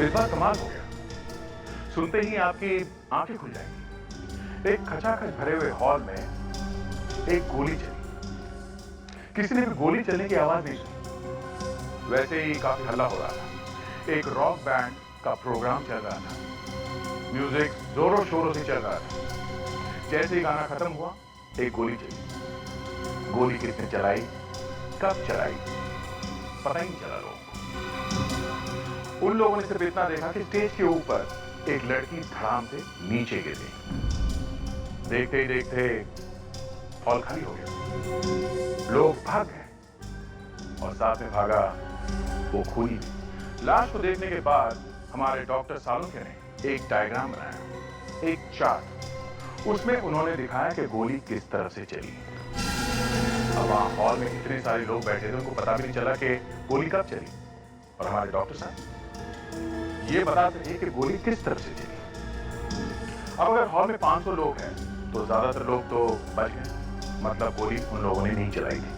इस बार कमाल हो गया। सुनते ही आपकी आंखें खुल जाएंगी। एक खचाखच भरे हुए हॉल में एक गोली चली। किसी ने भी गोली चलने की आवाज नहीं सुनी। वैसे ही काफी हल्ला हो रहा था। एक रॉक बैंड का प्रोग्राम चल रहा था। म्यूजिक जोरों शोरों से चल रहा था। जैसे ही गाना खत्म हुआ, एक गोली चली। गोली किसने चलाई, कब चलाई, पता ही नहीं चला लोगों को। उन लोगों ने सिर्फ इतना देखा कि स्टेज के ऊपर एक लड़की धड़ाम से नीचे गिरी। देखते ही देखते हॉल खाली हो गया। लोग भाग गए और साथ में भागा वो खूनी। लाश को देखने के बाद हमारे डॉक्टर सालुंखे ने एक डायग्राम बनाया, एक चार्ट। उसमें उन्होंने दिखाया कि गोली किस तरफ से चली। अब वहां हॉल में इतने सारे लोग बैठे थे, उनको पता भी नहीं चला कि गोली कब चली। और हमारे डॉक्टर साहब ये बताते थे कि गोली किस तरफ से चली। अब अगर हॉल में 500 लोग हैं तो ज्यादातर लोग तो बच गए, मतलब गोली उन लोगों ने नहीं चलाई थी।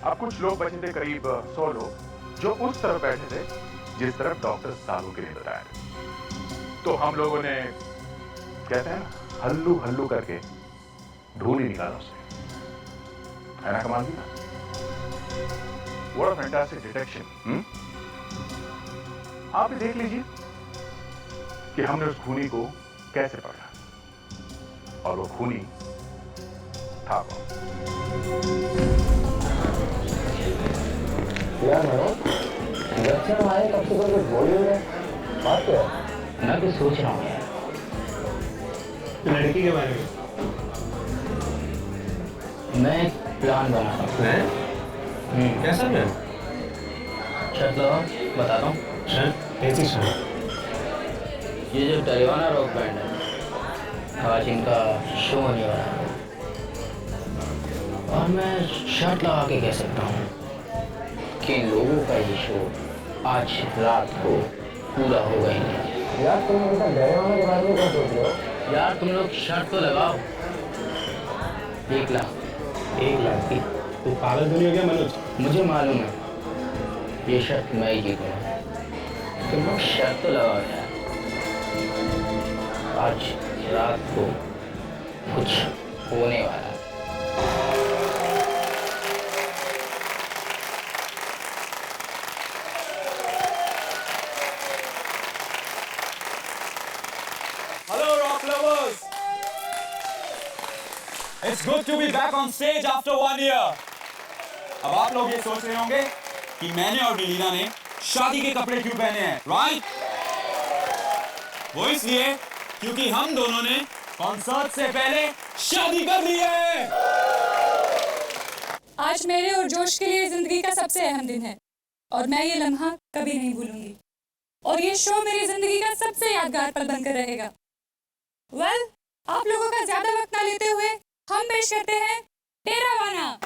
अब कुछ लोग बचे थे, करीब 100 लोग, जो उस तरफ बैठे थे जिस तरफ डॉक्टर सालुंखे ने बताया था। तो हम लोगों ने, कहते हैं ना, हल्लू हल्लू करके ढूंढ ही निकाला उसे। है ना कमाल की? What a fantastic detection! आप भी देख लीजिए कि हमने उस खूनी को कैसे पकड़ा। और वो खूनी था कौन। यार लक्षण हमारे कब से कुछ बोल ही रहे। बात क्या है? मैं भी सोच रहा हूँ यार, लड़की के बारे में मैं एक प्लान बना रहा हूँ। कैसा प्लान? शर्त लगाओ, बताता हूँ। कैसी शर्त? ये जो डरेवाना रॉक बैंड है, आज इनका शो होने वाला है और मैं शर्त लगा के कह सकता हूँ कि इन लोगों का ये शो आज रात को पूरा होगा ही। यार तुम इनका डरेवाना के बारे में क्या सोच रहे हो? यार तुम लोग शर्त तो लगाओ। 1 लाख। 1 लाख की? तू पागल तो नहीं हो गया मनोज? मुझे मालूम है ये शर्त मैं ही जीतूंगा। तुम लोग शर्त तो लगाओ यार, आज रात को कुछ होने वाला है। Hello, rock lovers! It's good to be back on stage after 1 year. अब आप लोग ये सोच रहे होंगे कि मैंने और नीलिना ने शादी के कपड़े क्यों पहने हैं, राइट? वो इसलिए क्योंकि हम दोनों ने कॉन्सर्ट से पहले शादी कर ली है। आज मेरे और जोश के लिए जिंदगी का सबसे अहम दिन है और मैं ये लम्हा कभी नहीं भूलूंगी। और ये शो मेरी जिंदगी का सबसे यादगार पल बनकर रहेगा। वेल, आप लोगों का ज्यादा वक्त ना लेते हुए हम पेश करते हैं डेरावाना।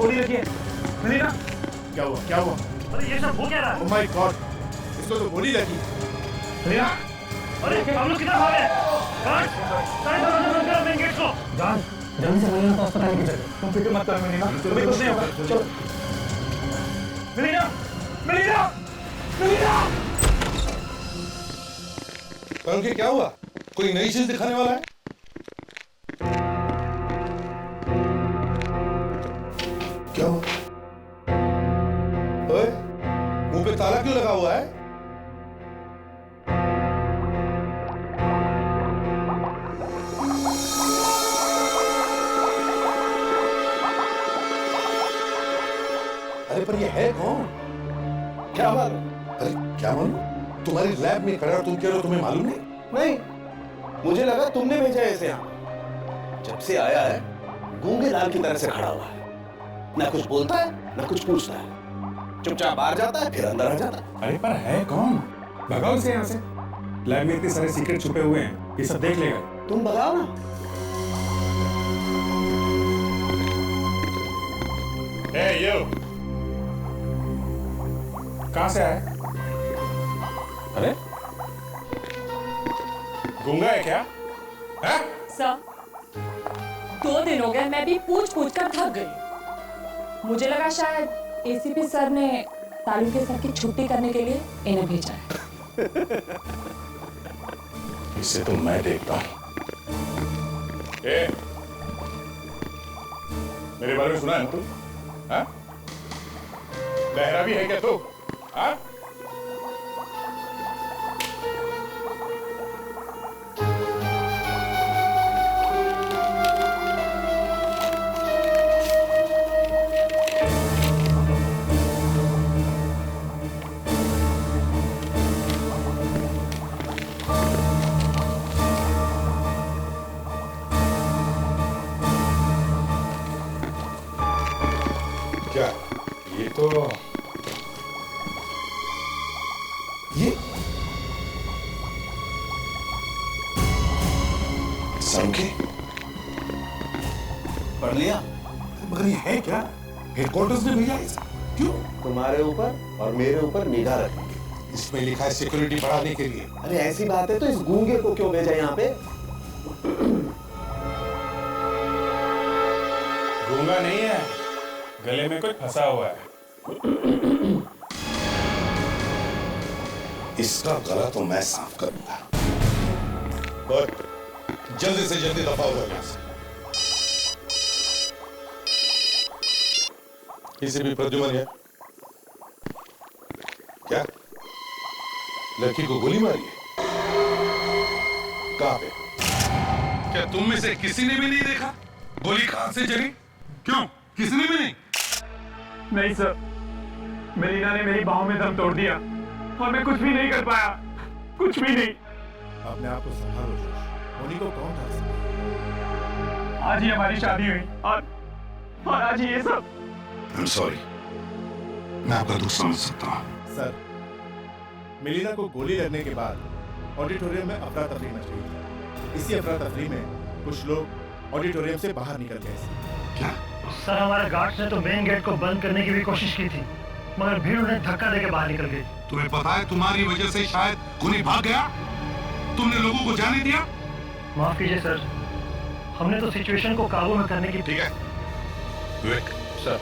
गोली लगी है। मेलिना, क्या हुआ क्या हुआ? अरे ये सब हो क्या रहा है? ओह माय गॉड, इसको तो गोली लगी। मेलिना, अरे हम लोग किधर भागे? गार्ड, सारे दरवाजे बंद करो, मेन गेट को। जान जल्दी से महीना को अस्पताल की जगह। तुम फिक्र मत करो मेलिना, तुम्हें कुछ नहीं होगा। चलो। Melaena, melaena, melaena. अंके क्या हुआ? कोई नई चीज दिखाने वाला है? क्या हुआ? ओए, मुंह पे ताला क्यों लगा हुआ है? अरे पर ये है कौन? क्या बात है? अरे क्या मालूम? तुम्हारी लैब में खड़ा तुम कह रहे हो तुम्हें मालूम नहीं? नहीं, मुझे लगा तुमने भेजा है इसे यहाँ। जब से आया है गूंगे लाल की तरह से खड़ा हुआ है, ना कुछ बोलता है ना कुछ पूछता है, चुपचाप बाहर जाता है फिर अंदर आ जाता है। अरे पर है कौन? भगाओ इसे यहाँ से। लैब में इतने सारे सीक्रेट छुपे हुए हैं, ये सब देख लेगा। तुम भगाओ ना। यो कहाँ से आया? अरे गूंगा है क्या? है? सर, 2 दिन हो गए, मैं भी पूछ कर थक गई। मुझे लगा शायद एसीपी सर ने तालुके सर की छुट्टी करने के लिए इन्हें भेजा है। इसे तो मैं देखता हूँ। मेरे बारे में सुना है तू? हाँ? लहरा भी है क्या तू? हाँ? क्या ये तो ये संख्य पढ़ लिया? मगर ये है क्या? हेडक्वार्टर्स ने भेजा इसे? क्यों? तुम्हारे ऊपर और मेरे ऊपर निगाह रखेंगे। इसमें लिखा है सिक्योरिटी बढ़ाने के लिए। अरे ऐसी बात है तो इस गूंगे को क्यों भेजा यहाँ पे? गूंगा नहीं है, गले में कुछ फंसा हुआ है। इसका गला तो मैं साफ करूंगा। और जल्दी से जल्दी दफा हो जाओ यहाँ से। किसी भी प्रद्युमन है क्या? लड़की को गोली मारी है? कहां पे? क्या तुम में से किसी ने भी नहीं देखा गोली कहां से चली? क्यों? किसी ने भी नहीं? नहीं सर, मेलिना ने मेरी बाहों में दम तोड़ दिया और मैं कुछ भी नहीं कर पाया, कुछ भी नहीं। अपने आप को संभालो जोश। मोनी को कौन था इसमें? आज ही हमारी शादी हुई और आज ही ये सब। I'm sorry, मैं आपका दुख समझ सकता हूँ। सर, मेलिना को गोली लगने के बाद ऑडिटोरियम में अफरा तफरी मच गई थी। इसी अफरा तफरी में कुछ लोग ऑडिटोरियम से बाहर निकल गए। क्या? सर, हमारे गार्ड्स ने तो मेन गेट को बंद करने की भी कोशिश की थी, मगर भीड़ उन्हें धक्का देके बाहर निकल गई। तुम्हें पता है तुम्हारी वजह से शायद खूनी भाग गया? तुमने लोगों को जाने दिया? माफ कीजिए सर, हमने तो सिचुएशन को काबू में करने की। ठीक है विवेक सर,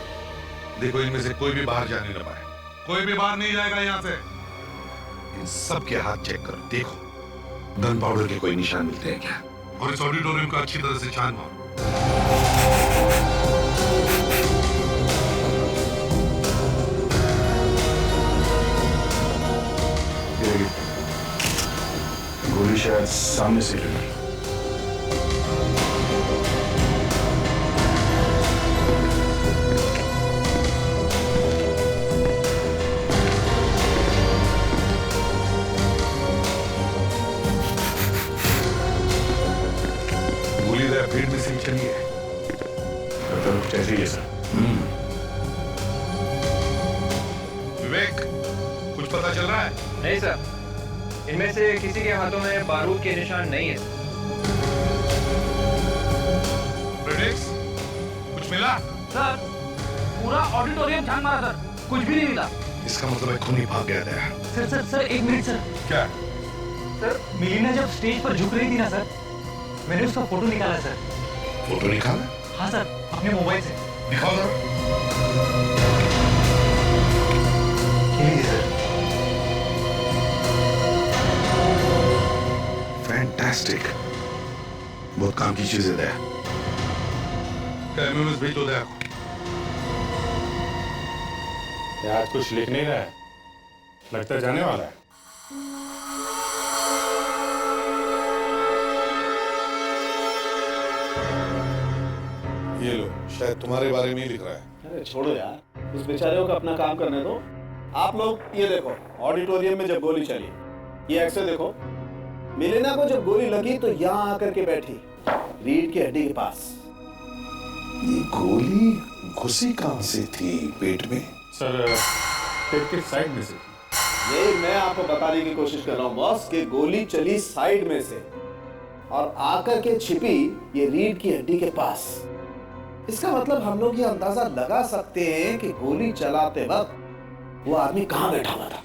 देखो इनमें से कोई भी बाहर जाने न पाए। कोई भी बाहर नहीं जाएगा यहाँ से। इन सब के हाथ चेक करो, देखो गन पाउडर के कोई निशान मिलते हैं क्या? और इस ऑडिटोरियम को अच्छी तरह से छान मारो। गोली शायद सामने से लगी। गोली जरा पेट में से चली है। कुछ ऐसी है सर। विवेक, कुछ पता चल रहा है? नहीं सर, इनमें से किसी के हाथों में बारूद के निशान नहीं है। प्रेडिक्स, कुछ मिला? सर, पूरा ऑडिटोरियम छान मारा सर, कुछ भी नहीं मिला। इसका मतलब है खूनी भाग गया था। सर सर सर एक मिनट सर। क्या? सर मिलीना जब स्टेज पर झुक रही थी ना सर, मैंने उसका फोटो निकाला सर। फोटो निकाला? हाँ सर, अपने मोबाइल से। दिखाओ जरा। सर फैंटास्टिक, बहुत काम की चीजें दे। एमएमएस भेज दो दे। आज कुछ लिख नहीं रहा है, लगता है जाने वाला है। ये लो, शायद तुम्हारे बारे में ही लिख रहा है। अरे छोड़ो यार, उस बेचारे को अपना काम करने दो। आप लोग ये देखो, ऑडिटोरियम में जब गोली चली, ये एक्से देखो। मिलेना को जब गोली लगी तो यहाँ आकर के बैठी, रीढ़ की हड्डी के पास। ये गोली घुसी कहां से थी पेट में? सर पेट के साइड में से। ये मैं आपको बताने की कोशिश कर रहा हूँ बॉस, कि गोली चली साइड में से और आकर के छिपी ये रीढ़ की हड्डी के पास। इसका मतलब हम लोग ये अंदाजा लगा सकते हैं कि गोली चलाते वक्त वो आदमी कहाँ बैठा हुआ था।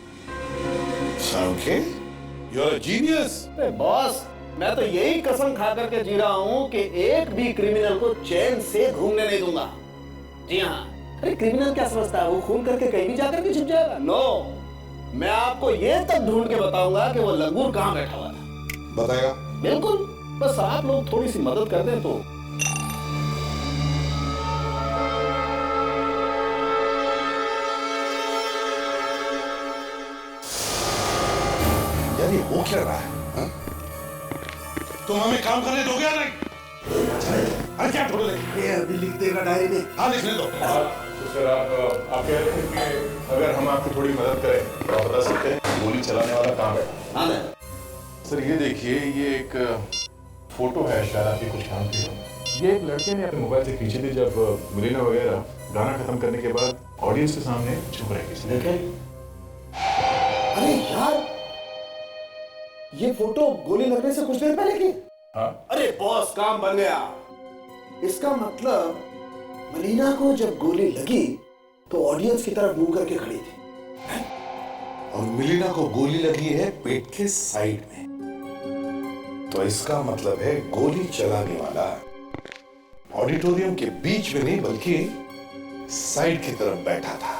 Okay, you're a genius. अरे बॉस, मैं तो यही कसम खा करके जी रहा हूँ कि एक भी क्रिमिनल को चैन से घूमने नहीं दूंगा। जी हाँ, अरे क्रिमिनल क्या समझता है, वो खून करके कहीं भी जाकर के छिप जाएगा? नो, मैं आपको ये तक ढूंढ के बताऊंगा कि वो लंगूर कहाँ बैठा हुआ था। बताएगा? बिल्कुल, बस आप लोग थोड़ी सी मदद कर दें तो। यार ये हो क्या रहा है? हा? तुम हमें काम करने दोगे या नहीं? अरे क्या छोड़ दे? ये अभी लिख देगा डायरी में। हाँ लिखने दो। तो सर आप कह रहे थे कि अगर हम आपकी थोड़ी मदद करें तो आप बता सकते हैं गोली चलाने वाला कहाँ है? हाँ ना सर ये देखिए, ये एक फोटो है, शायद आपके कुछ काम की हो। ये एक लड़के ने अपने मोबाइल से खींची थी जब मिलीना वगैरह गाना खत्म करने के बाद ऑडियंस के सामने झुक रही थी। अरे यार, ये फोटो गोली लगने से कुछ देर पहले की। हाँ? अरे बॉस, काम बन गया। इसका मतलब मलीना को जब गोली लगी तो ऑडियंस की तरफ मुंह करके खड़ी थी, और मिलीना को गोली लगी है पेट के साइड में। तो इसका मतलब है गोली चलाने वाला ऑडिटोरियम के बीच में नहीं बल्कि साइड की तरफ बैठा था।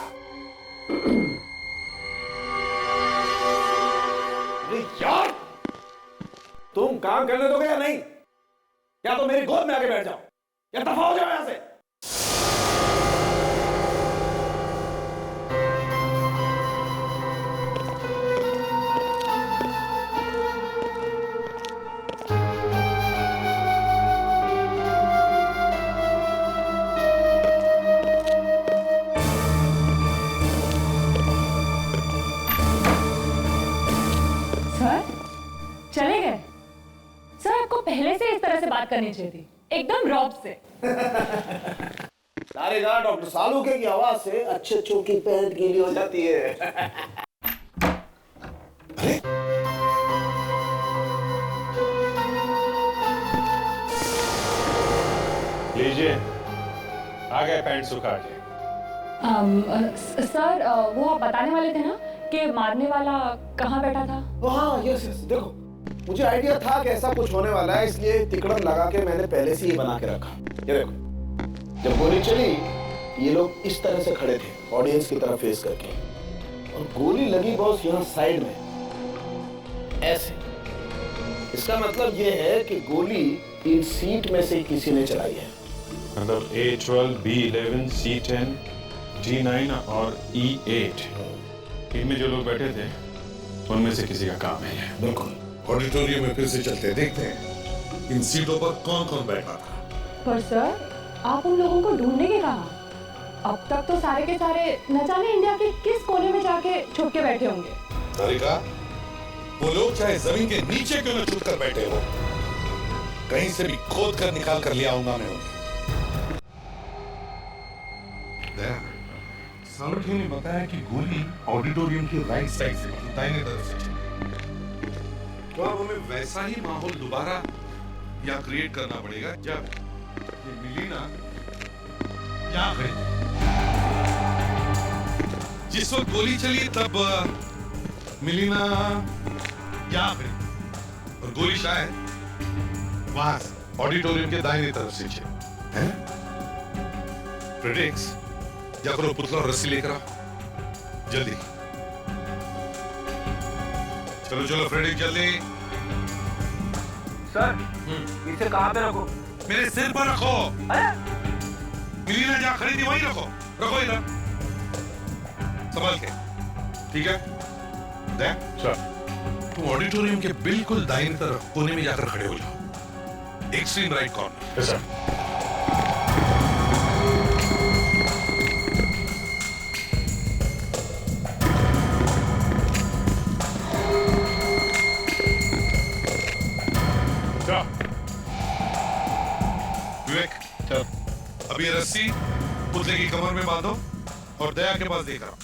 अरे यार, तुम काम करने दोगे या नहीं? या तो मेरी गोद में आके बैठ जाओ या दफा हो जाओ यहां से। चले गए? सर आपको पहले से इस तरह से बात करनी चाहिए थी, एकदम रॉब से। सारे गार्ड डॉक्टर सालूके की आवाज से अच्छे की पैंट गीली हो जाती है। अरे लीजिए, आ गए पैंट सुखा के। सर वो आप बताने वाले थे ना कि मारने वाला कहाँ बैठा था? हाँ यस यस, देखो मुझे आइडिया था कि ऐसा कुछ होने वाला है, इसलिए तिकड़म लगा के मैंने पहले से ही बना के रखा। ये देखो, जब गोली चली ये लोग इस तरह से खड़े थे, ऑडियंस की तरफ फेस करके, और गोली लगी बॉस यहाँ साइड में ऐसे। इसका मतलब ये है कि गोली इन सीट में से किसी ने चलाई है। मतलब A12, B11, C10, D9 और E8, इनमें जो लोग बैठे थे उनमें से किसी का काम है ये। बिल्कुल, ऑडिटोरियम में फिर से चलते देखते हैं इन सीटों पर कौन कौन बैठा था। पर सर आप उन लोगों को ढूंढने के कहा? अब तक तो सारे के सारे न जाने इंडिया के किस कोने में जाके छुप के बैठे होंगे। तारिका, वो लोग चाहे जमीन के नीचे क्यों न छुप कर बैठे हो, कहीं से भी खोद कर निकाल कर ले आऊंगा मैं उन्हें। सालूके ने बताया कि गोली ऑडिटोरियम की राइट साइड से, दाहिने तरफ से चली। तो अब हमें वैसा ही माहौल दोबारा यहाँ क्रिएट करना पड़ेगा जब ये मिलीना यहाँ खड़ी। जिस वक्त गोली चली तब मिलीना यहाँ पे और गोली शायद वहां से ऑडिटोरियम के दाहिने तरफ से चली है? फ्रेडरिक्स, जा करो पुतला और रस्सी लेकर आओ जल्दी। चलो चलो फ्रेडरिक्स जल्दी। सर इसे कहाँ पे रखो? मेरे सिर पर रखो। मिलीना जहाँ खरीदी वहीं रखो, रखो इधर संभाल के, ठीक है? देख सर, तुम ऑडिटोरियम के बिल्कुल दाहिनी तरफ कोने में जाकर खड़े हो जाओ, extreme right corner. Yes sir. Vivek, अब ये रस्सी पुतले की कमर में बांधो और दया के पास लेकर आओ।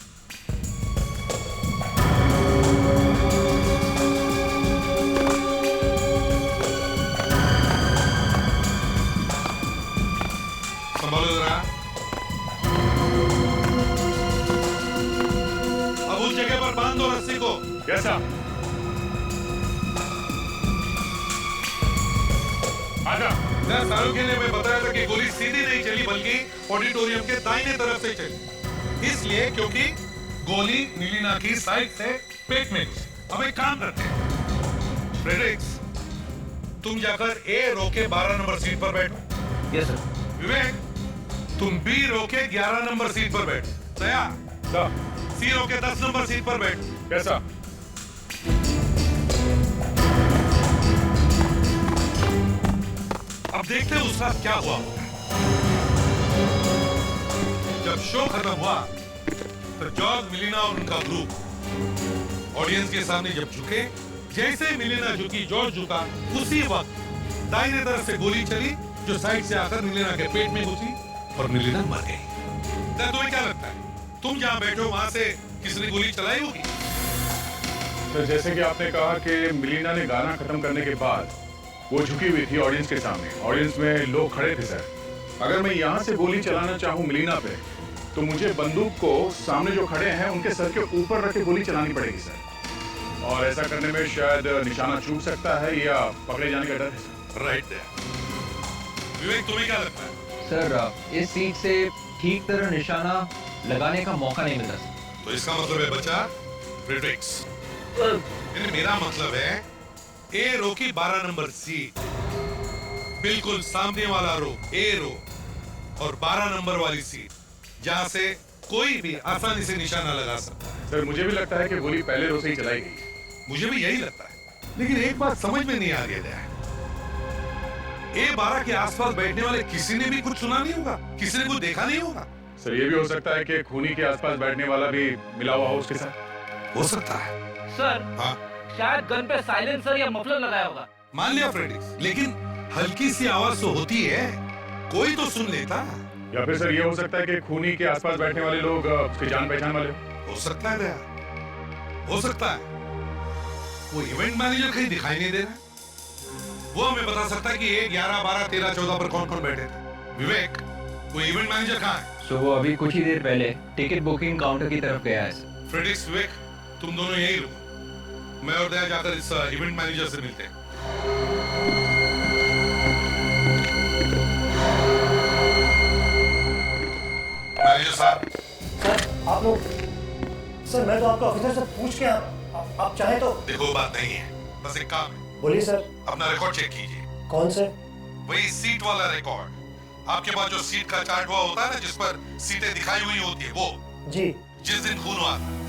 संभालो जरा। अब उस जगह पर बांध दो रस्सी को। Yes sir. आजा। शाहरुख ने मैं बताया था कि गोली सीधी नहीं चली बल्कि ऑडिटोरियम के दाहिने तरफ से चली, इसलिए क्योंकि गोली मिलीना की साइड से पेट में घुसी। अब एक काम करते हैं, फ्रेडरिक्स तुम जाकर ए रो के 12 नंबर सीट पर बैठो। Yes sir. विवेक तुम बी रो के 11 नंबर सीट पर बैठो। दया सी रो के 10 नंबर सीट पर बैठो। कैसा? अब देखते हैं उस रात क्या हुआ। जब शो खत्म हुआ तो जॉर्ज, मिलीना और उनका ग्रुप ऑडियंस के सामने जब झुके, जैसे मिलीना झुकी जॉर्ज झुका, उसी वक्त दाहिने तरफ से गोली चली जो साइड से आकर मिलीना के पेट में घुसी और मिलीना मर गई। तुम्हें क्या लगता है, तुम जहां बैठे हो वहां से किसी ने गोली चलाई होगी? तो जैसे कि आपने कहा कि मिलीना ने गाना खत्म करने के बाद वो झुकी हुई थी ऑडियंस के सामने, ऑडियंस में लोग खड़े थे सर। अगर मैं यहाँ से गोली चलाना चाहूँ मिलीना पे, तो मुझे बंदूक को सामने जो खड़े हैं उनके सर के ऊपर रख के गोली चलानी पड़ेगी सर, और ऐसा करने में शायद निशाना चूक सकता है या पकड़े जाने का डर है सर। राइट। विवेक तुम्हें क्या लगता है? सर इस सीट से ठीक तरह निशाना लगाने का मौका नहीं मिला। तो इसका मतलब है बच्चा फ्रेडरिक्स, मेरा मतलब है ए रो की 12 नंबर सीट, बिल्कुल सामने वाला रो ए रो और 12 नंबर वाली सीट, जहां से कोई भी आसानी से निशाना लगा सकता है। सर मुझे भी लगता है कि गोली पहले रो से ही चलाई गई। मुझे भी यही लगता है, लेकिन एक बात समझ में नहीं आ रही है, A12 के आसपास बैठने वाले किसी ने भी कुछ सुना नहीं होगा, किसी ने कुछ देखा नहीं होगा। सर ये भी हो सकता है कि खूनी के आसपास बैठने वाला भी मिला हुआ हो उसके साथ। हो सकता है सर। हाँ, शायद गन पे साइलेंसर या मफलर लगाया होगा। मान लिया फ्रेडरिक्स, लेकिन हल्की सी आवाज तो होती है, कोई तो सुन लेता। या फिर सर ये हो सकता है कि खूनी के आसपास बैठने वाले लोग उसकी जान पहचान वाले हो सकता है दया, हो सकता है। वो इवेंट मैनेजर कहीं दिखाई नहीं दे रहा, वो हमें बता सकता है कि 1, 11, 12, 13, 14 पर कौन कौन बैठे थे। विवेक वो इवेंट मैनेजर कहाँ है? सो वो अभी कुछ ही देर पहले टिकट बुकिंग काउंटर की तरफ गया है। फ्रेडरिक्स, विवेक तुम दोनों यही रुको, मैं और दया जाकर इस इवेंट मैनेजर से मिलते हैं। मैनेजर साहब। सर आप लोग, सर मैं तो आपका ऑफिसर से पूछ के आप चाहे तो। देखो बात नहीं है, बस एक काम है। बोलिए सर। अपना रिकॉर्ड चेक कीजिए। कौन से? वही सीट वाला रिकॉर्ड, आपके पास जो सीट का चार्ट हुआ होता है ना, जिस पर सीटें दिखाई हुई होती है, वो जी। जिस दिन खून हुआ था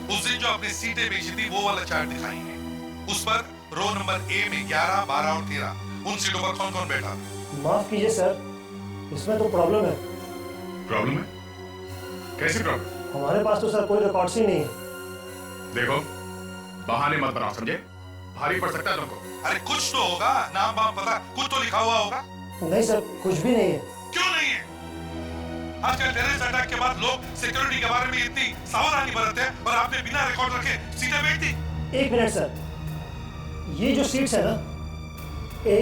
उस दिन जो आपने सीटें बेची थी वो वाला चार्ट दिखाई है। उस पर रो नंबर ए में 11, 12 और 13 उन सीटों पर कौन कौन बैठा था? माफ कीजिए सर, इसमें तो प्रॉब्लम है। प्रॉब्लम है? कैसी प्रॉब्लम? हमारे पास तो सर कोई रिकॉर्ड्स ही नहीं है। देखो बहाने मत बनाओ, समझे? भारी पड़ सकता है तुमको। अरे कुछ तो होगा, नाम वाम पता, कुछ तो लिखा हुआ होगा। नहीं सर, कुछ भी नहीं है। क्यों नहीं है? आजकल टेररिस्ट अटैक के बाद लोग सिक्योरिटी के बारे में इतनी सावधानी बरतते हैं और आपने बिना रिकॉर्ड रखे सीटें बेच दी। 1 मिनट सर, ये जो सीट्स है ना A,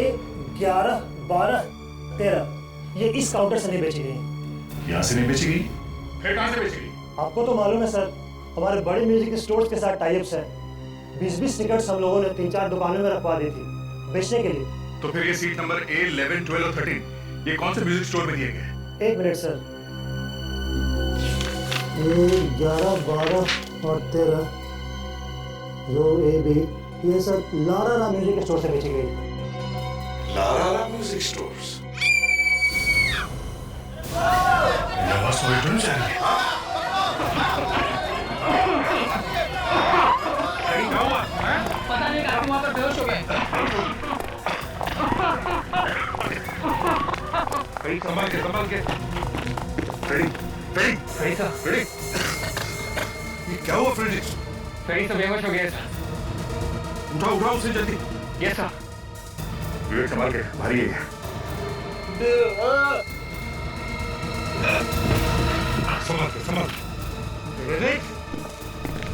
11, 12, 13, ये इस काउंटर से नहीं बेची गई। यहाँ से नहीं बेची गई? फिर कहाँ से बेची गई? आपको तो मालूम है सर, हमारे बड़े म्यूजिक स्टोर्स के साथ टाइप्स है। 20-20 टिकट्स हम लोगों ने 3-4 दुकानों में रखवा दी थी बेचने के लिए। तो फिर ये सीट नंबर A, 11, 12 और 13 ये कौन से म्यूजिक स्टोर में दिए गए? एक मिनट सर, 11, 12 और 13 जो A, B ये सब लारा म्यूजिक स्टोर से बेची गई। Lara music stores? आवाज तो एकदम जा रही है। पता नहीं आप वहां पर बेहोश हो गए। संभाल के फ्रेडी सर। ये क्या हुआ फ्रेडी? फ्रेडी सर बेहोश हो गए सर। उठाओ उसे जल्दी। Yes sir. विवेक संभाल के, भारी है।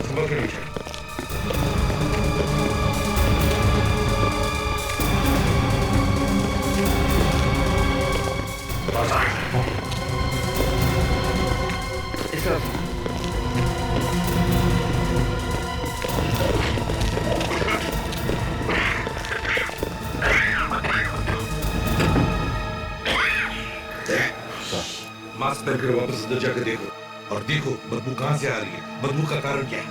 संभाल के नीचे। मास्क पहनकर वापस अंदर जाकर देखो और देखो बदबू कहां से आ रही है, बदबू का कारण क्या है।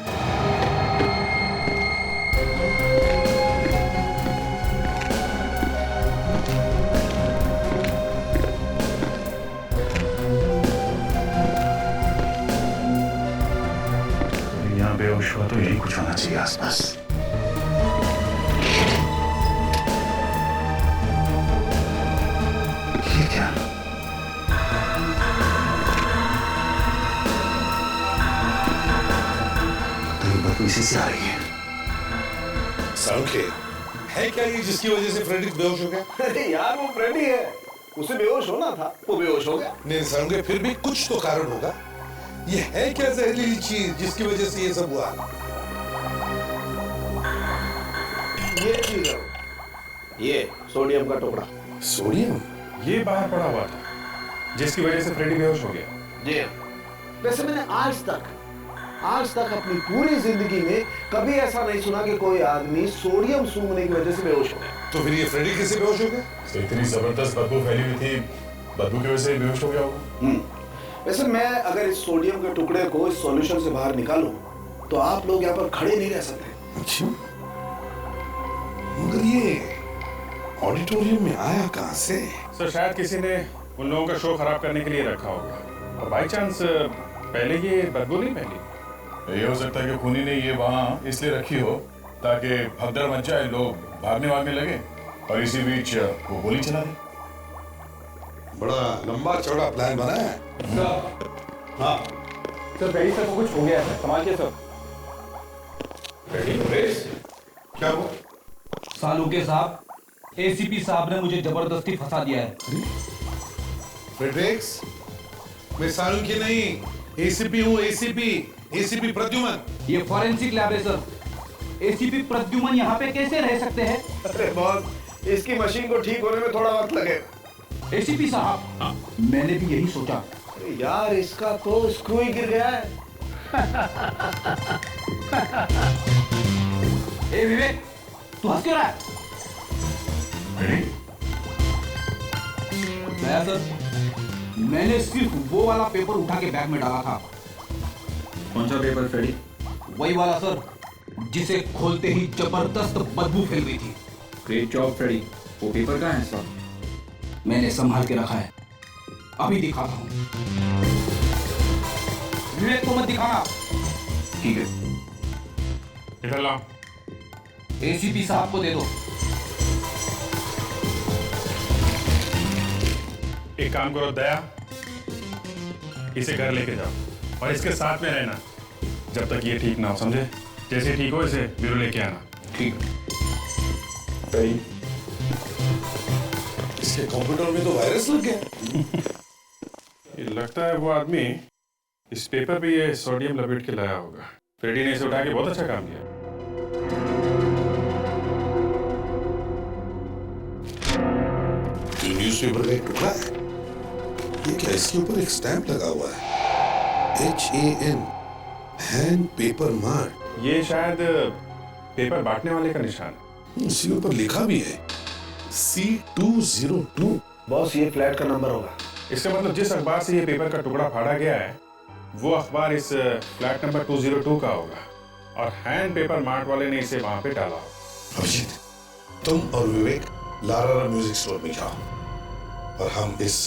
यहाँ बेहोश हुआ तो यही कुछ होना चाहिए आसपास। ये क्या? इसी से आ रही है। सांखे है क्या ये जिसकी वजह से फ्रेडी बेहोश हो गया? अरे यार वो फ्रेडी है, उसे बेहोश होना था, वो बेहोश हो गया। नहीं सांखे, फिर भी कुछ तो कारण होगा। ये है क्या जहरीली चीज जिसकी वजह से ये सब हुआ? ये चीज है, ये सोडियम का टुकड़ा। सोडियम? ये बाहर पड़ा हुआ था जिसकी वजह से फ्रेडी बेहोश हो गया। जी वैसे मैंने आज तक अपनी पूरी जिंदगी में कभी ऐसा नहीं सुना कि कोई आदमी सोडियम सूंघने की वजह से बेहोश हो गया। तो फिर ये फ्रेडी कैसे बेहोश हो गया? इतनी जबरदस्त बदबू फैली हुई थी, बदबू की वजह से बेहोश हो गया होगा। वैसे मैं अगर इस सोडियम के टुकड़े को इस सॉल्यूशन से बाहर निकालूं तो आप लोग यहाँ पर खड़े नहीं रह सकते। अच्छा, मगर ये ऑडिटोरियम में आया कहां से? सर शायद किसी ने उन लोगों का शो खराब करने के लिए रखा होगा और बाई चांस पहले ये बदबू नहीं फैली। ये हो सकता है कि खूनी ने ये वहां इसलिए रखी हो ताकि भगदड़ मच जाए, लोग भागने लगे और इसी बीच वो गोली चला दी। बड़ा लंबा चौड़ा प्लान बना है। हाँ सर फ्रेडी सर को कुछ हो गया है, संभालिए सर। क्या हुआ? सालुके साहब, एसीपी साहब ने मुझे जबरदस्ती फंसा दिया है। फ्रेडरिक्स, मैं सालुके नहीं, एसीपी हूँ। एसीपी प्रद्युमन। ये फॉरेंसिक लैब है सर। एसीपी प्रद्युमन यहाँ पे कैसे रह सकते हैं? अरे बॉस, इसकी मशीन को ठीक होने में थोड़ा वक्त लगेगा। एसीपी साहब, मैंने भी यही सोचा। अरे यार इसका तो स्क्रू ही गिर गया है। ए विवेक, तू हंस क्यों रहा है? दया सर, मैंने सिर्फ वो वाला पेपर उठा के बैग में डाला था। कौन सा पेपर फ्रेडी? वही वाला सर, जिसे खोलते ही जबरदस्त बदबू फैल गई थी। Great job Freddy. वो पेपर कहाँ है सर? मैंने संभाल के रखा है, अभी दिखाता हूँ। विवेक को मत दिखाना। ठीक है। इधर लाओ। एसीपी साहब को दे दो। एक काम करो दया, इसे घर लेके जाओ और इसके साथ में रहना जब तक ये ठीक ना हो, समझे? जैसे ठीक हो इसे ब्यूरो लेके आना। ठीक। इसके कंप्यूटर में तो वायरस लग गया। ये लगता है वो आदमी इस पेपर पे ये सोडियम लपेट के लाया होगा। फ्रेडी ने इसे उठा के बहुत अच्छा काम किया। ये न्यूज़पेपर का एक टुकड़ा है। ये क्या? इसके ऊपर एक स्टैंप लगा हुआ है, HAN। Hand paper mart. ये शायद पेपर बांटने वाले का निशान है। इसी ऊपर लिखा भी है C202। बॉस ये फ्लैट का नंबर होगा। इसका मतलब जिस अखबार से ये पेपर का टुकड़ा फाड़ा गया है वो अखबार इस फ्लैट नंबर 202 का होगा और हैंड पेपर मार्ट वाले ने इसे वहां पे डाला होगा। अभिजीत, तुम और विवेक लारा म्यूजिक स्टोर में जाओ और हम इस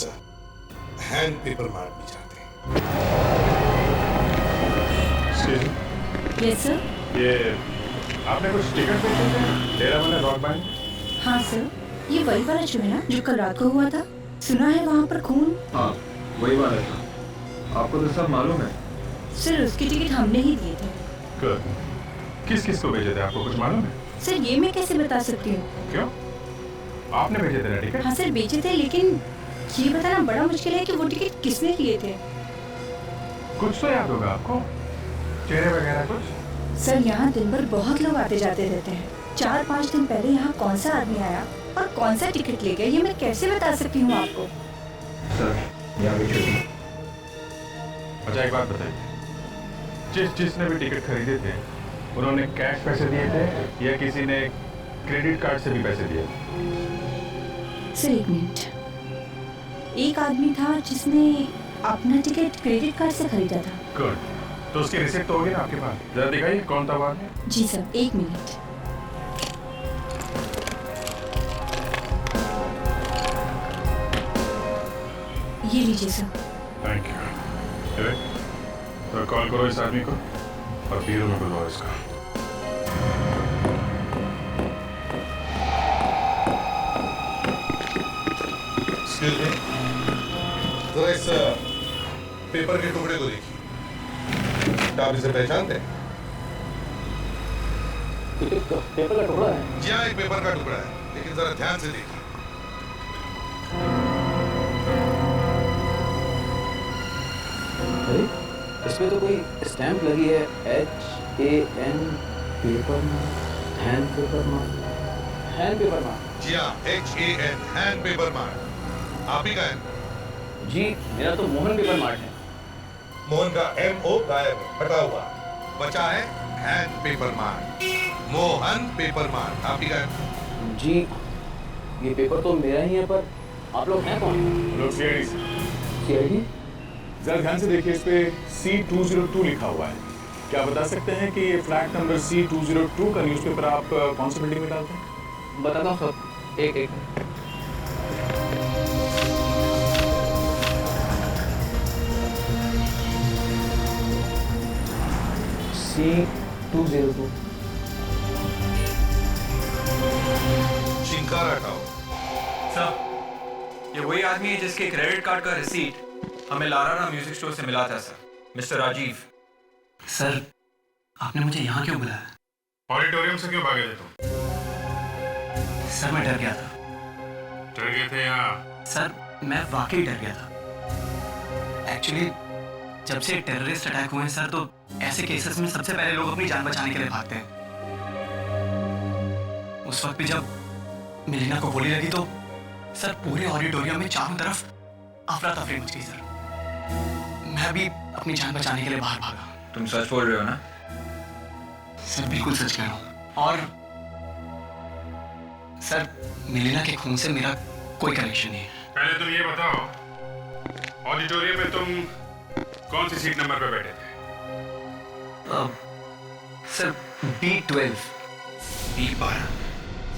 हैंड पेपर मार्ट में जाते हैं। Yes sir. ये आपने कुछ टिकट बेचे थे डेरा वाला रॉक बैंड? हाँ सर, ये वही वाला शो है ना जो कल रात को हुआ था? सुना है वहाँ पर खून। हाँ वही वाला था। आपको तो सब मालूम है। सर उसकी टिकट हमने ही दिए थे। किस किस को भेजे थे आपको कुछ मालूम है? सर ये मैं कैसे बता सकती हूँ? क्यों? आपने भेजे थे ना टिकट? हाँ सर बेचे थे, लेकिन ये बताना बड़ा मुश्किल है कि वो टिकट किसने लिए थे। कुछ तो याद होगा आपको, चेहरे वगैरह कुछ? सर यहाँ दिन भर बहुत लोग आते जाते रहते हैं। 4-5 दिन पहले यहाँ कौन सा आदमी आया और कौन सा टिकट ले गया ये मैं कैसे बता सकती हूँ आपको? सर यहाँ भी छुट्टी। अच्छा एक बात बताइए, जिसने भी टिकट खरीदे थे उन्होंने कैश पैसे दिए थे या किसी ने क्रेडिट कार्ड से भी पैसे दिए थे? सर एक मिनट, एक आदमी था जिसने अपना टिकट क्रेडिट कार्ड से खरीदा था। गुड, तो उसकी रिसिप्ट तो होगी ना आपके पास? जरा दिखाइए कौन था वो आदमी। जी सर एक मिनट। ये लीजिए सर। Thank you. तो कॉल करो इस आदमी को और ब्यूरो में बुलवाओ इसका। एक्सक्यूज मी, जरा इस पेपर के टुकड़े को देखिए। क्या आप इसे पहचानते हैं? पेपर का टुकड़ा है? जी हाँ, एक पेपर का टुकड़ा है, लेकिन जरा ध्यान से देखिए। अरे इसमें तो कोई स्टैंप लगी है, HAN paper mart, hand paper mart, hand paper mart. जी हाँ, HAN हैंड पेपर मार्ट। आप ही का है? जी मेरा तो मोहन पेपर मार्ट है। मोहन का MO गायब है, हटा हुआ। बचा है hand paper mart, Mohan paper mart. आप ही का है? जी ये पेपर तो मेरा ही है, पर आप लोग हैं कौन? लोग CID। CID? जरा ध्यान से देखिए, इस पे C202 लिखा हुआ है। क्या बता सकते हैं कि ये फ्लैट नंबर C202 का न्यूज़पेपर आप कौन सी बिल्डिंग में डालते हैं? बताता हूँ सब, एक C202। चिंकार हटाओ। सर ये वही आदमी है जिसके क्रेडिट कार्ड का रिसीट हमें लारा म्यूजिक स्टोर से मिला था सर, मिस्टर राजीव। सर आपने मुझे यहाँ क्यों बुलाया? ऑडिटोरियम से क्यों भागे थे तुम? सर मैं डर गया था। डर गए थे या? सर मैं वाकई डर गया था। एक्चुअली जब से टेररिस्ट अटैक हुए हैं सर, तो ऐसे केसेस में सबसे पहले लोग अपनी जान बचाने के लिए भागते हैं। उस वक्त भी जब मिलीना को गोली लगी तो सर पूरे ऑडिटोरियम में चारों तरफ अफरा तफरी मच गई सर। मैं भी अपनी जान बचाने के लिए बाहर भागा। तुम सच बोल रहे हो ना? सर बिल्कुल सच कह रहा हूँ। और सर मिलीना के खून से मेरा कोई कनेक्शन नहीं है। पहले तुम ये बताओ, ऑडिटोरियम में तुम कौन सी सीट नंबर पे बैठे थे? Sir B12। B12?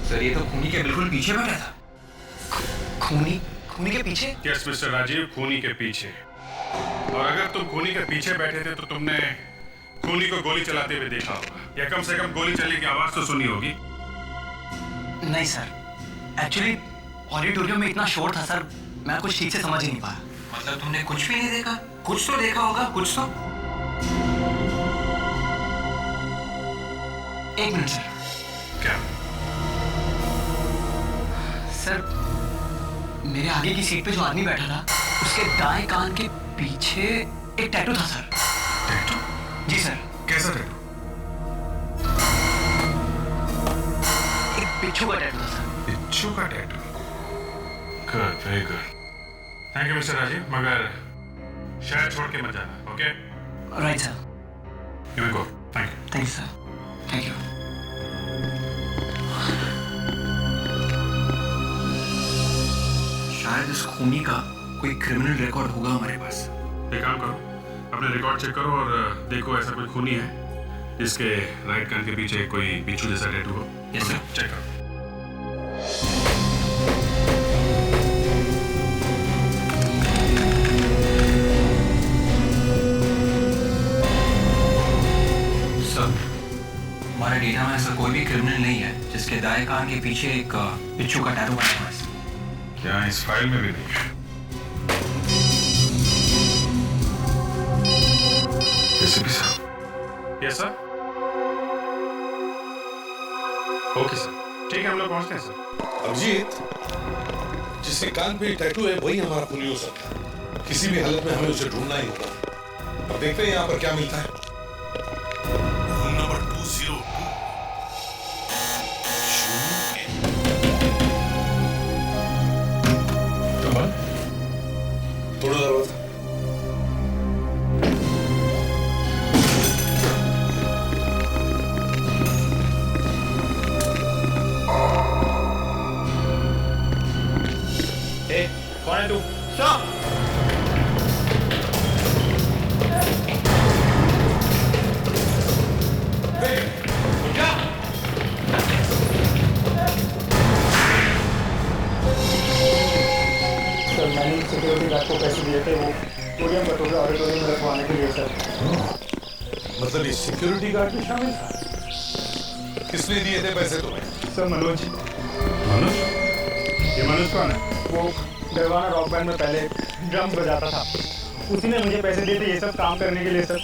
सर ये तो खूनी के बिल्कुल पीछे बैठा था। खूनी के पीछे? यस मिस्टर राजीव, खूनी के पीछे। और अगर तुम खूनी के पीछे बैठे थे तो तुमने खूनी को गोली चलाते हुए देखा होगा, या कम से कम गोली चलने की आवाज तो सुनी होगी। नहीं सर, एक्चुअली ऑडिटोरियम में इतना शोर था सर, मैं कुछ ठीक से समझ ही नहीं पाया। मतलब तुमने कुछ भी नहीं देखा? कुछ तो देखा होगा, कुछ तो। एक मिनट सर। क्या? सर मेरे आगे की सीट पे जो आदमी बैठा था उसके दाएं कान के पीछे एक टैटू था सर। टैटू? जी सर। कैसा टैटू? एक बिच्छू का टैटू था सर। बिच्छू का tattoo? Good, very good. Thank you mister Rajiv, मगर शायद छोड़ के मत जाना, okay? Right sir. You go. Thank you sir, thank you. शायद इस खूनी का कोई क्रिमिनल रिकॉर्ड होगा हमारे पास। एक काम करो, अपने रिकॉर्ड चेक करो और देखो ऐसा कोई खूनी है जिसके राइट कान के पीछे कोई बिच्छू जैसा टैटू हो। यस सर, चेक करो। सर, हमारे डेटा में ऐसा कोई भी क्रिमिनल नहीं है जिसके दाएं कान के पीछे एक बिच्छू का टैटू बना हुआ है। क्या इस फाइल में भी नहीं? एसीपी साहब। Yes sir. ओके सर, ठीक है, हम लोग पहुंचते हैं सर। अभिजीत, जिसके कान पे टैटू है वही हमारा खूनी हो सकता है। किसी भी हालत में हमें उसे ढूंढना ही होगा। अब देखते हैं यहाँ पर क्या मिलता है। Room number 202। थोड़ा दरवाजा। कौन है तू? सर, मैंने सिक्योरिटी गार्ड को पैसे दिए थे, वो पोडियम कटोरे ऑडिटोरियम में रखवाने के लिए सर। मतलब ये सिक्योरिटी गार्ड भी शामिल था? किसने दिए थे पैसे तुम्हें? सर, मनोज। मनोज? ये मनोज कौन है? वो डरवाना रॉक बैंड में पहले ड्रम्स बजाता था, उसी ने मुझे पैसे दिए थे ये सब काम करने के लिए सर।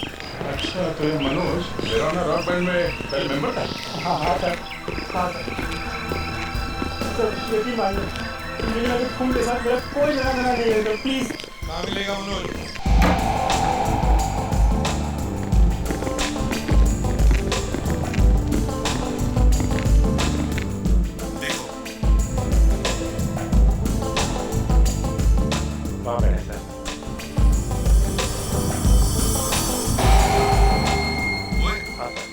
अच्छा, तो ये मनोज डरवाना रॉक बैंड में पहले मेंबर था? हाँ हाँ सर, हाँ सर। सर यकीन मानिए, लेकिन अभी खून के साथ मेरा कोई लेना देना नहीं है, प्लीज। कहाँ मिलेगा मनोज? वहाँ बैठे सर। हाँ सर।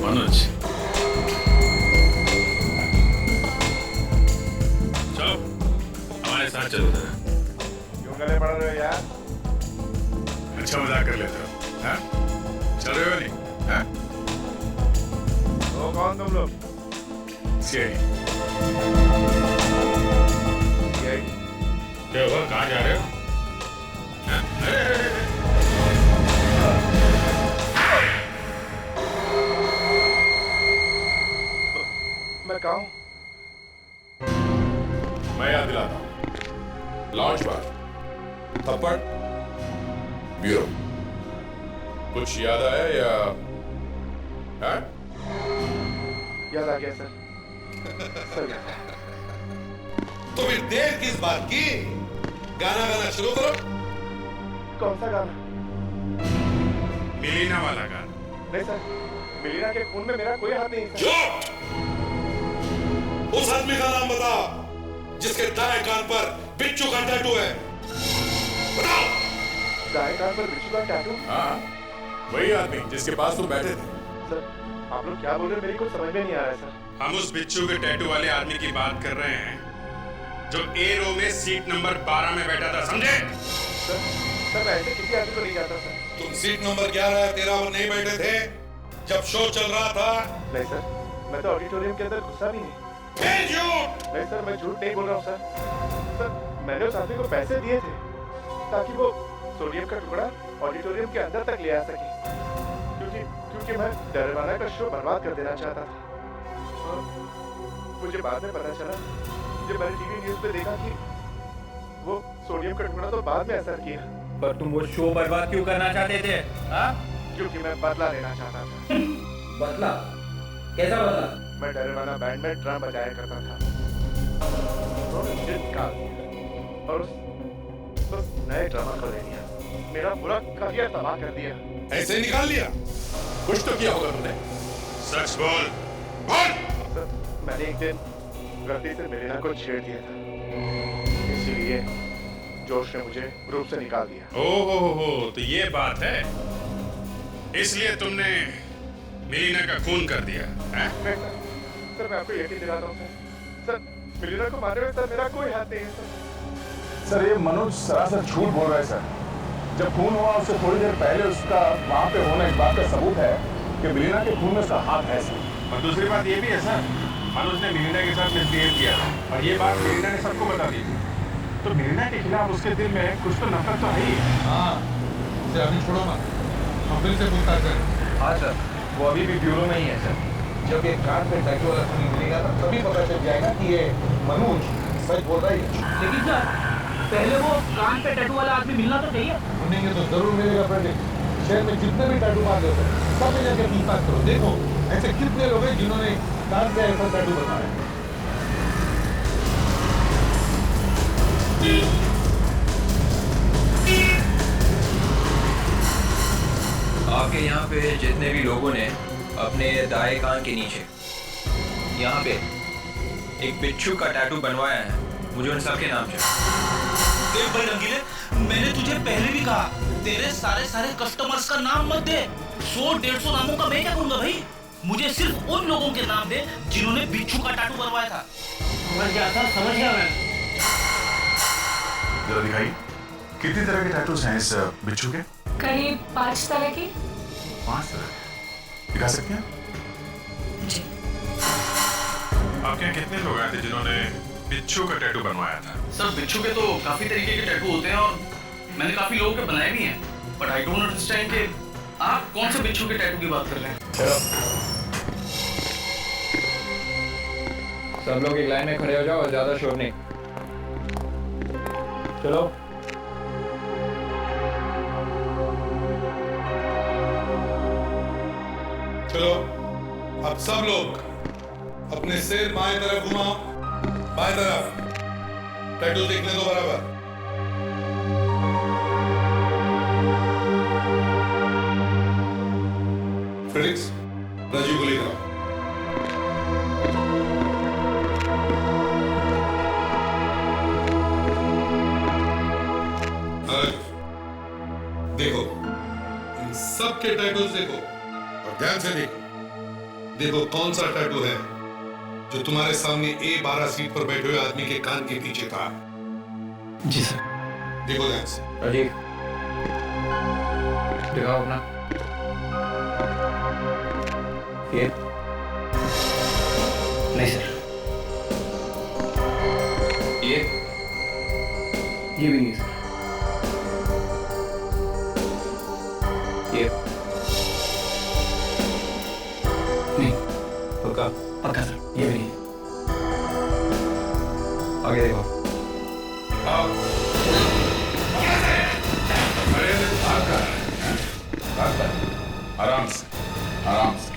मनोज, चलो हमारे साथ चलो जरा। क्यों गले पड़ रहे हो यार? अच्छा मजाक कर लेते हो, हाँ? चल रहे हो नहीं, हाँ? तो कौन तुम लोग? सीआईडी। क्या हुआ, कहाँ जा रहे हो? हाँ? अरे मैं कहा हूँ? मैं याद दिलाता हूँ। लॉन्च बार, थप्पड़, ब्यूरो। कुछ याद आया या? हाँ? याद आ गया सर। सर याद आया। तो फिर देर किस बात की? गाना गाना शुरू करो। कौन सा गाना? मिलीना वाला गाना। नहीं सर, मिलीना के खून में मेरा कोई हाथ नहीं सर। झूठ! उस आदमी का नाम बता जिसके दाएं कान पर बिच्छू का टैटू है। बताओ। दाएं कान पर बिच्छू का टैटू? हाँ, वही आदमी जिसके पास तुम बैठे थे। सर, आप लोग क्या बोल रहे हैं, मेरी कुछ समझ में नहीं आ रहा है सर। हम उस बिच्छू के टैटू वाले आदमी की बात कर रहे हैं जो ए रो में सीट नंबर 12 में बैठा था, समझे? सर मैं ऐसे किसी आदमी को नहीं जानता सर। तुम सीट नंबर 11 या 13 पर नहीं बैठे थे जब शो चल रहा था? नहीं सर, मैं तो ऑडिटोरियम के अंदर घुसा भी नहीं। झूठ! नहीं सर, मैं झूठ नहीं बोल रहा हूँ सर। सर, मैंने उस आदमी को पैसे दिए थे ताकि वो सोडियम का टुकड़ा ऑडिटोरियम के अंदर तक ले आ सके, क्योंकि मैं डरवाना का शो बर्बाद कर देना चाहता था। और मुझे बाद में पता चला जब मैंने टीवी न्यूज़ पे देखा कि वो सोडियम का टुकड़ा तो बाद में असर किया। पर तुम वो शो बर्बाद क्यों करना चाहते थे? हाँ? क्योंकि मैं बदला लेना चाहता था। बदला? कैसा बदला? मैं डरवाना बैंड में ड्रम बजाया करता था। उन्होंने मुझे निकाल दिया और उस नए ड्रमर को ले लिया। मेरा पूरा करियर तबाह कर दिया। ऐसे निकाल लिया? कुछ तो किया होगा तुमने। सच बोल, बोल। सर, मैंने एक दिन गलती से मिलिना को छेड़ दिया था, इसीलिए जोश ने मुझे ग्रुप से निकाल दिया। ओहो, तो ये बात है, इसलिए तुमने मिलिना का खून कर दिया है? सर मैं आपको यकीन दिलाता हूँ सर, मिलिना को मारे हुए सर मेरा कोई हाथ नहीं है सर। ये मनोज सरासर झूठ बोल रहा है सर। जब खून हुआ उससे थोड़ी देर पहले उसका वहां पे होना इस बात का सबूत है कि मिलिना के खून में उसका हाथ है सर। और दूसरी बात ये भी है सर, मनोज ने मिलिना के साथ मिसबिहेव किया था और ये बात मिलिना ने सबको बता दी थी। तो मिलिना के खिलाफ उसके दिल में कुछ तो नफरत तो है ही। हाँ, उसे अभी छोड़ो मत, हम फिर से पूछताछ करें। हाँ सर, वो अभी भी ब्यूरो में ही है सर। जब ये कान पे टैटू वाला खून मिलेगा तब तभी पता चल जाएगा कि ये मनोज सच बोल रहा है। लेकिन सर पहले वो कान पे टैटू वाला आदमी मिलना तो चाहिए। सुनेंगे तो जरूर मिलेगा फ्रेंड। शहर में जितने भी टैटू मार देते हैं सब मिल जाकर पूछताछ करो। देखो ऐसे कितने लोग हैं जिन्होंने कान पे ऐसा टैटू बनाया है। आपके यहाँ पे जितने भी लोगों ने अपने दाएं कान के नीचे यहाँ पे एक बिच्छू का टैटू बनवाया है, मुझे उन सबके नाम चाहिए। देख भाई रंगीले, मैंने तुझे पहले भी कहा तेरे सारे कस्टमर्स का नाम मत दे। 100-150 नामों का मैं क्या करूंगा भाई? मुझे सिर्फ उन लोगों के नाम दे जिन्होंने बिच्छू का टैटू बनवाया था। समझ गया सर, समझ गया मैं। जरा दिखाइए, कितनी तरह के टैटूज हैं इस बिच्छू के? करीब 5 तरह की। 5 तरह? दिखा सकते हैं? जी। आपके यहाँ कितने लोग आए थे जिन्होंने बिच्छू का टैटू बनवाया था? सर बिच्छू के तो काफी तरीके के टैटू होते हैं और मैंने काफी लोगों के बनाए भी हैं, बट आई डोंट अंडरस्टैंड कि आप कौन से बिच्छू के टैटू की बात कर रहे हैं। सब लोग एक लाइन में खड़े हो जाओ और ज्यादा शोर नहीं। चलो। चलो अब सब लोग अपने सिर बाएं तरफ घुमाओ, बाएं तरफ। टैटू देखने दो बराबर। फ्रेडिक्स, राजीव को लेकर आओ। देखो इन सब के टैटूज देखो और ध्यान से देखो। देखो कौन सा टैटू है जो तुम्हारे सामने A12 सीट पर बैठे हुए आदमी के कान के पीछे था। जी सर। देखो ध्यान से। राजीव दिखाओ अपना। ये नहीं सर। ये भी नहीं सर। ये नहीं। पक्का? पक्का सर, ये भी नहीं। आगे देखो। आराम से, आराम से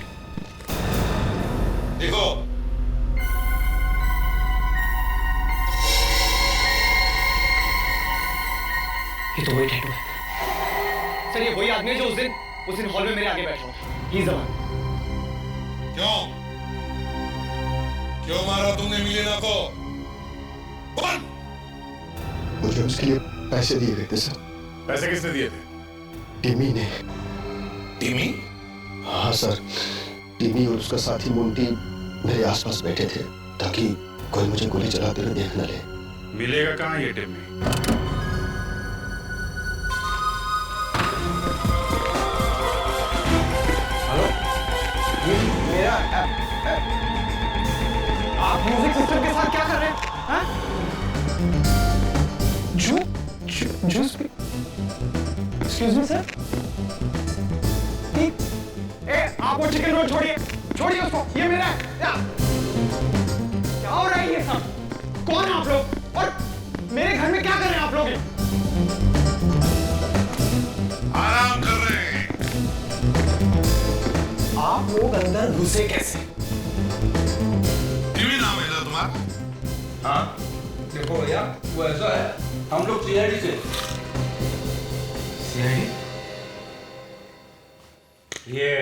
देखो। ये तो वही टैटू है सर। ये वही आदमी है जो उस दिन हॉल में मेरे आगे बैठा था। ही जवान। क्यों मारा तुमने मिलिना को? बोल। मुझे उसके लिए पैसे दिए गए थे सर। पैसे किसने दिए थे? टिमी ने। टिमी? हाँ सर, टिमी और उसका साथी मुंटी मेरे आसपास बैठे थे ताकि कोई मुझे गोली चलाते हुए देख न ले। मिलेगा कहाँ ये टिमी? आप म्यूजिक सिस्टम के साथ क्या कर रहे हैं? हाँ? जूस भी? Excuse me sir? आप वो चिकन रोल छोड़िए, छोड़िए उसको, ये मेरा है। क्या हो रहा है ये सब? कौन है आप लोग और मेरे घर में क्या कर रहे हैं आप लोग? आराम कर रहे हैं। आप लोग अंदर घुसे कैसे? टीवी नाम है ना तुम्हारा? हाँ देखो भैया, वो ऐसा है, हम लोग सीआईडी से। सीआईडी? ये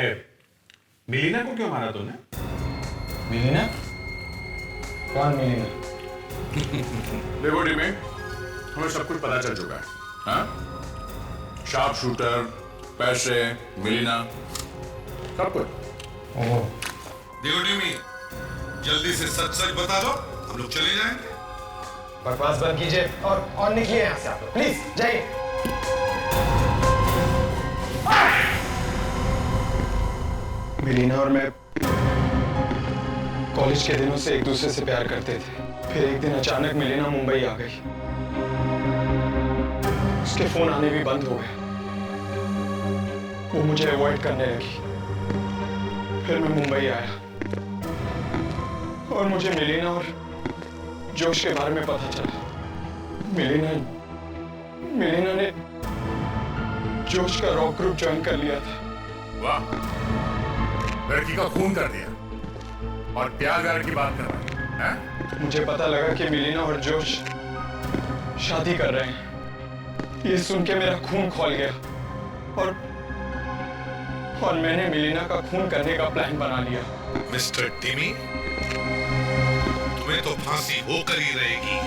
मिलीना को क्यों मारा तुमने? मिलीना? कौन मिलीना? देखो टीमे, हमें सब कुछ पता चल चुका है। हाँ? शार्प शूटर, पैसे, मिलीना, सब कुछ। देखो टीमी, जल्दी से सच सच बता दो, हम लोग चले जाएंगे। बकवास बंद कीजिए और निकलिए यहाँ से आप लोग, प्लीज जाइए। मिलीना और मैं कॉलेज के दिनों से एक दूसरे से प्यार करते थे। फिर एक दिन अचानक मिलीना मुंबई आ गई। उसके फोन आने भी बंद हो गए। वो मुझे अवॉइड करने लगी। फिर मैं मुंबई आया और मुझे मिलीना और जोश के बारे में पता चला। मिलीना ने जोश का रॉक ग्रुप ज्वाइन कर लिया था। वाह, लड़की का खून कर दिया और प्यार व्यार की बात कर रहा है? मुझे पता लगा कि मिलीना और जोश शादी कर रहे हैं। ये सुन के मेरा खून खौल गया और मैंने मिलीना का खून करने का प्लान बना लिया। मिस्टर टिमी, तुम्हें तो फांसी होकर ही रहेगी।